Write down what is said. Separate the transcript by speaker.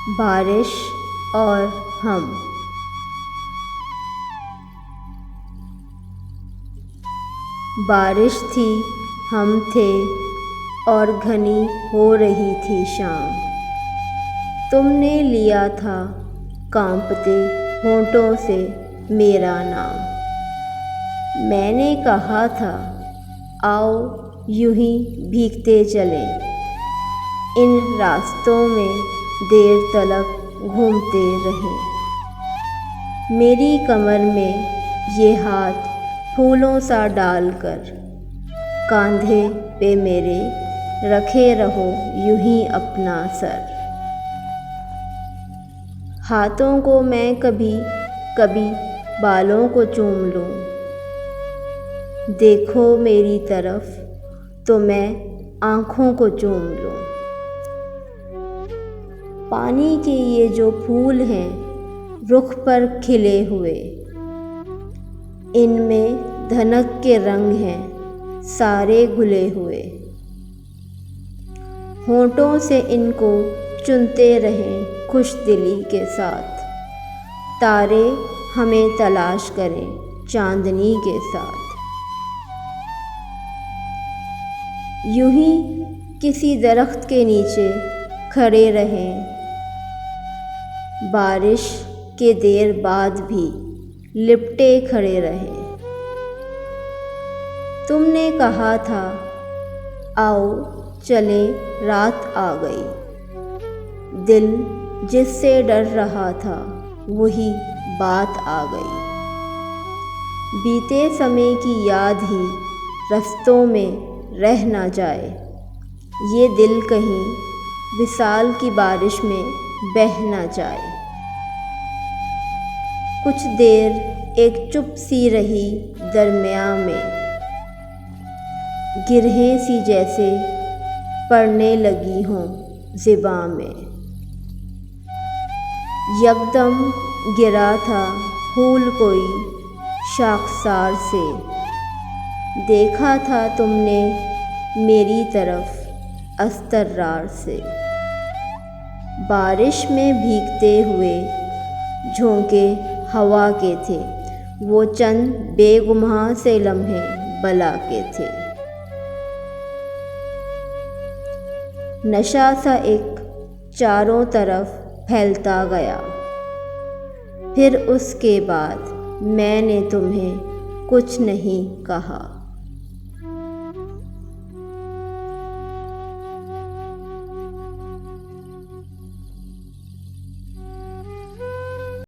Speaker 1: बारिश और हम। बारिश थी, हम थे और घनी हो रही थी शाम। तुमने लिया था कांपते होंठों से मेरा नाम। मैंने कहा था आओ यूं ही भीगते चलें, इन रास्तों में देर तलक घूमते रहें। मेरी कमर में ये हाथ फूलों सा डालकर, कांधे पे मेरे रखे रहो यूं ही अपना सर। हाथों को मैं कभी कभी बालों को चूम लूं, देखो मेरी तरफ तो मैं आँखों को चूम लूं। पानी के ये जो फूल हैं रुख पर खिले हुए, इनमें धनक के रंग हैं सारे घुले हुए। होंठों से इनको चुनते रहें खुश दिली के साथ, तारे हमें तलाश करें चांदनी के साथ। यूं ही किसी दरख्त के नीचे खड़े रहें, बारिश के देर बाद भी लिपटे खड़े रहें। तुमने कहा था आओ चले रात आ गई, दिल जिससे डर रहा था वही बात आ गई। बीते समय की याद ही रस्तों में रह ना जाए, ये दिल कहीं विसाल की बारिश में बह ना जाए। कुछ देर एक चुप सी रही दरमियाँ में, गिरहें सी जैसे पड़ने लगी हों ज़िबां में। यकदम गिरा था फूल कोई शाखसार से, देखा था तुमने मेरी तरफ अस्तर्रार से। बारिश में भीगते हुए झोंके हवा के थे, वो चंद बेगुनाह से लम्हे बला के थे। नशा सा एक चारों तरफ फैलता गया, फिर उसके बाद मैंने तुम्हें कुछ नहीं कहा।